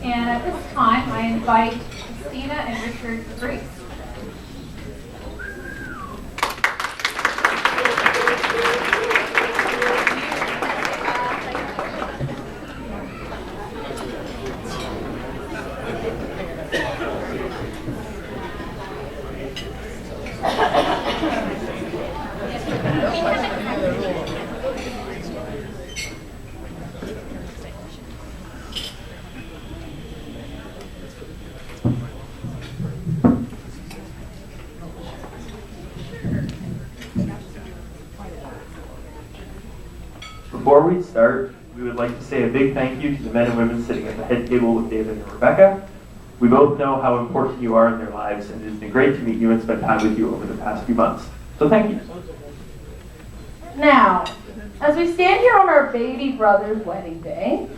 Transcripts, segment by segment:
And at this time, I invite Christina and Richard to Grace. Before we start, we would like to say a big thank you to the men and women sitting at the head table with David and Rebecca. We both know how important you are in their lives, and it has been great to meet you and spend time with you over the past few months. So thank you. Now, as we stand here on our baby brother's wedding day,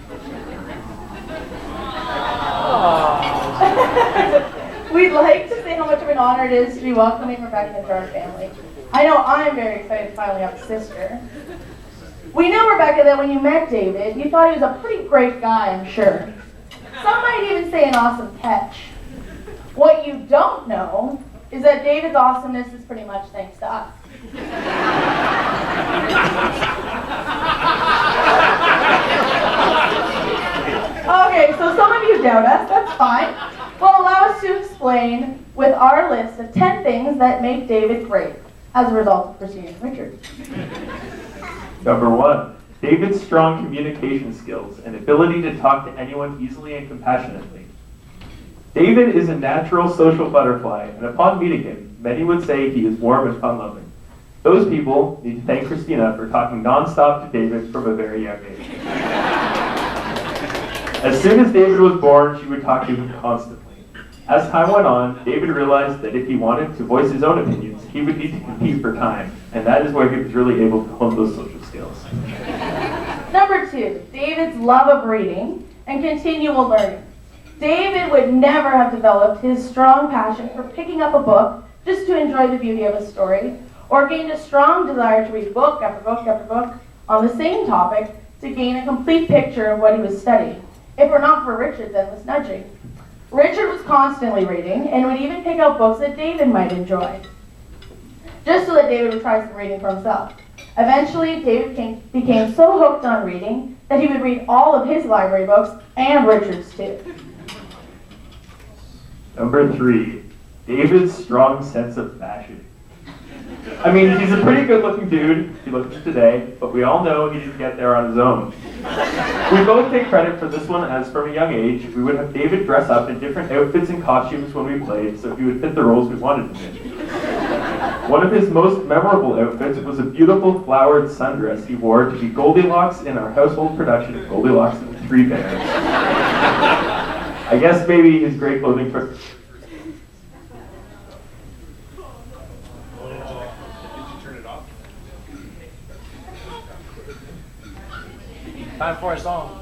we'd like to say how much of an honor it is to be welcoming Rebecca into our family. I know I'm very excited to finally have a sister. We know, Rebecca, that when you met David, you thought he was a pretty great guy, I'm sure. Some might even say an awesome catch. What you don't know is that David's awesomeness is pretty much thanks to us. Okay, so some of you doubt us, that's fine. Well, allow us to explain with our list of 10 things that make David great as a result of Christina Richard. Number 1, David's strong communication skills and ability to talk to anyone easily and compassionately. David is a natural social butterfly, and upon meeting him, many would say he is warm and fun-loving. Those people need to thank Christina for talking nonstop to David from a very young age. As soon as David was born, she would talk to him constantly. As time went on, David realized that if he wanted to voice his own opinions, he would need to compete for time, and that is where he was really able to hone those social skills. Number 2, David's love of reading and continual learning. David would never have developed his strong passion for picking up a book just to enjoy the beauty of a story, or gained a strong desire to read book after book after book on the same topic to gain a complete picture of what he was studying, if it were not for Richard's endless nudging. Richard was constantly reading and would even pick out books that David might enjoy, just so that David would try some reading for himself. Eventually, David became so hooked on reading that he would read all of his library books and Richard's too. Number 3, David's strong sense of fashion. I mean, he's a pretty good-looking dude, if you look at him today, but we all know he didn't get there on his own. We both take credit for this one, as from a young age, we would have David dress up in different outfits and costumes when we played, so he would fit the roles we wanted him in. One of his most memorable outfits was a beautiful flowered sundress he wore to be Goldilocks in our household production of Goldilocks and the Three Bears. I guess maybe his great clothing for... Time for a song.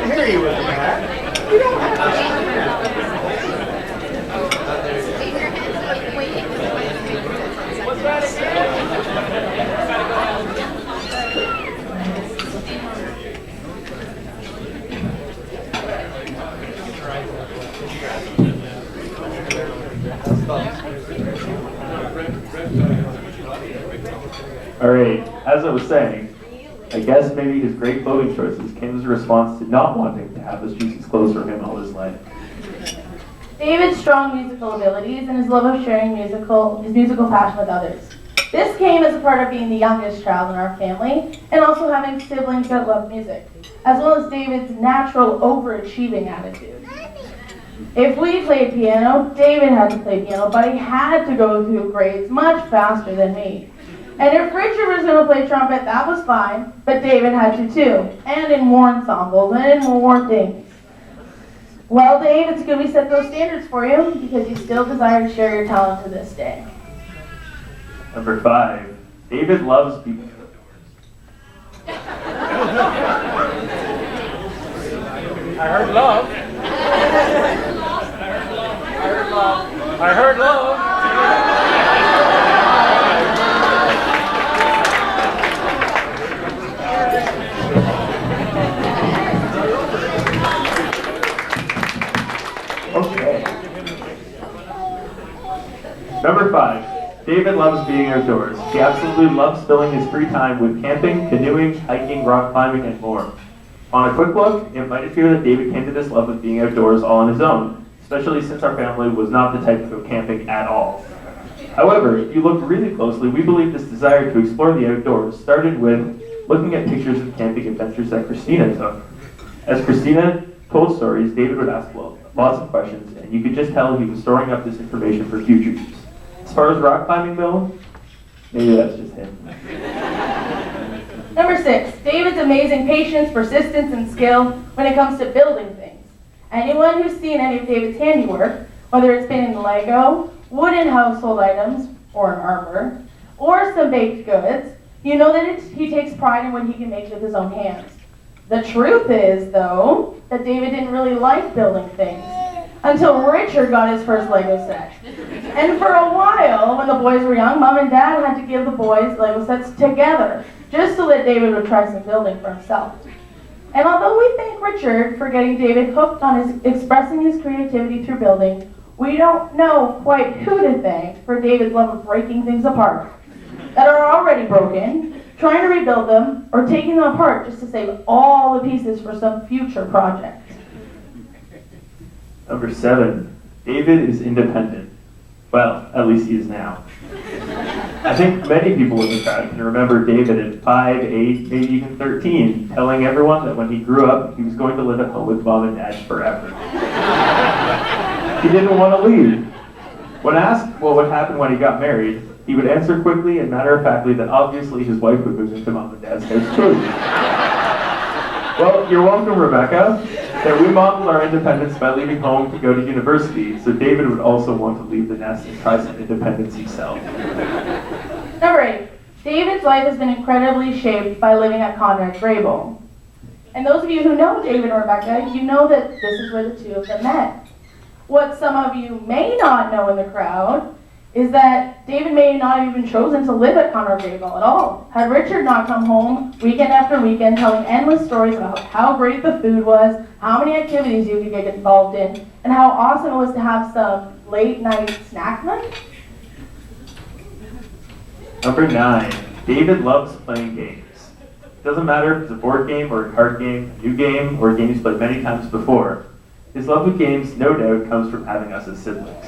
Here you with that. You don't have to. What's that again? All right, as I was saying, I guess maybe his great clothing choices came as a response to not wanting to have those Jesus clothes for him all his life. David's strong musical abilities and his love of sharing his musical passion with others. This came as a part of being the youngest child in our family and also having siblings that love music, as well as David's natural overachieving attitude. If we played piano, David had to play piano, but he had to go through grades much faster than me. And if Richard was going to play trumpet, that was fine, but David had to too, and in more ensembles and in more things. Well, Dave, it's good we set those standards for you, because you still desire to share your talent to this day. Number 5, David loves people. I heard love. I heard love. Okay. Number 5, David loves being outdoors. He absolutely loves filling his free time with camping, canoeing, hiking, rock climbing, and more. On a quick look, it might appear that David came to this love of being outdoors all on his own, especially since our family was not the type to go camping at all. However, if you look really closely, we believe this desire to explore the outdoors started with looking at pictures of camping adventures that Christina took. As Christina told stories, David would ask lots of questions, and you could just tell he was storing up this information for future use. As far as rock climbing though, maybe that's just him. Number 6, David's amazing patience, persistence, and skill when it comes to building things. Anyone who's seen any of David's handiwork, whether it's been in Lego, wooden household items, or an arbor, or some baked goods, you know that he takes pride in what he can make with his own hands. The truth is, though, that David didn't really like building things until Richard got his first Lego set. And for a while, when the boys were young, Mom and Dad had to give the boys Lego sets together, just so that David would try some building for himself. And although we thank Richard for getting David hooked on expressing his creativity through building, we don't know quite who to thank for David's love of breaking things apart that are already broken, trying to rebuild them, or taking them apart just to save all the pieces for some future project. Number 7, David is independent. Well, at least he is now. I think many people in the crowd can remember David at 5, 8, maybe even 13, telling everyone that when he grew up, he was going to live at home with Mom and Dad forever. He didn't want to leave. When asked what happened when he got married, he would answer quickly and matter-of-factly that obviously his wife would move into Mom and Dad's house too. Well, you're welcome, Rebecca. That we modeled our independence by leaving home to go to university, so David would also want to leave the nest and try some independence himself. Number 8, David's life has been incredibly shaped by living at Conrad Grable. And those of you who know David and Rebecca, you know that this is where the two of them met. What some of you may not know in the crowd is that David may not have even chosen to live at Conrad Grable at all. Had Richard not come home weekend after weekend telling endless stories about how great the food was, how many activities you could get involved in, and how awesome it was to have some late night snack night? Number 9, David loves playing games. It doesn't matter if it's a board game or a card game, a new game, or a game he's played many times before. His love of games, no doubt, comes from having us as siblings.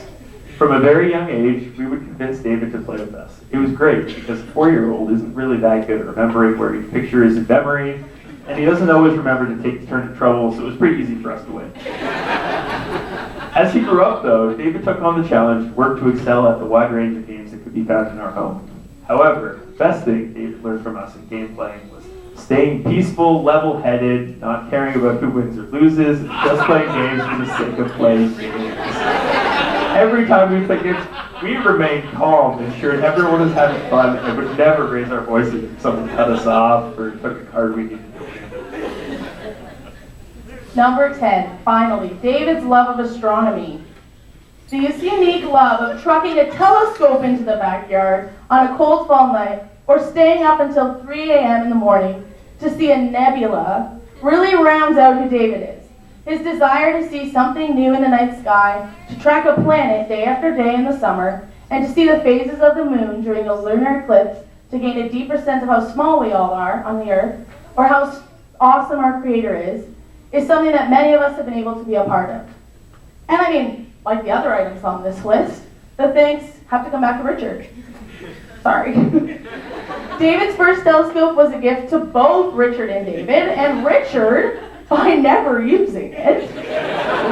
From a very young age, we would convince David to play with us. It was great because a 4-year-old isn't really that good at remembering where each picture is in memory, and he doesn't always remember to take his turn in trouble, so it was pretty easy for us to win. As he grew up, though, David took on the challenge to work to excel at the wide range of games that could be found in our home. However, the best thing David learned from us in game playing was staying peaceful, level-headed, not caring about who wins or loses, and just playing games for the sake of playing games. Every time we played games, we remained calm, ensured everyone was having fun, and would never raise our voices if someone cut us off or took a card we needed to win. Number 10, finally, David's love of astronomy. The unique love of trucking a telescope into the backyard on a cold fall night, or staying up until 3 a.m. in the morning to see a nebula, really rounds out who David is. His desire to see something new in the night sky, to track a planet day after day in the summer, and to see the phases of the moon during a lunar eclipse to gain a deeper sense of how small we all are on the earth, or how awesome our Creator is something that many of us have been able to be a part of. And I mean, like the other items on this list, the thanks have to come back to Richard. Sorry. David's first telescope was a gift to both Richard and David, and Richard, by never using it,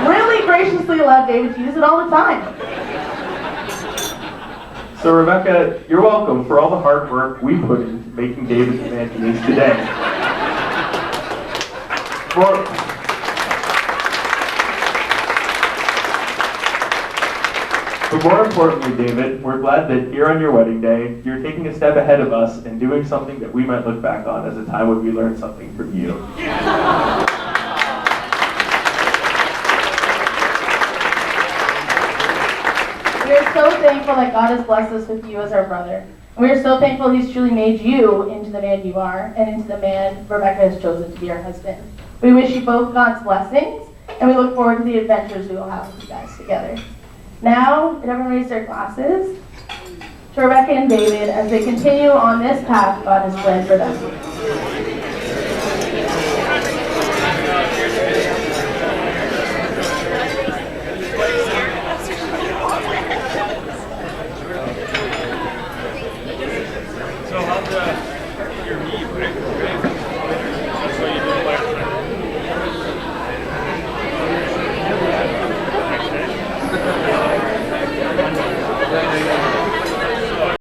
really graciously allowed David to use it all the time. So Rebecca, you're welcome for all the hard work we put into making David the man he is today. But more importantly, David, we're glad that here on your wedding day, you're taking a step ahead of us and doing something that we might look back on as a time when we learned something from you. We are so thankful that God has blessed us with you as our brother. And we are so thankful He's truly made you into the man you are and into the man Rebecca has chosen to be our husband. We wish you both God's blessings, and we look forward to the adventures we will have with you guys together. Now, let everyone raise their glasses to Rebecca and David as they continue on this path God has planned for them.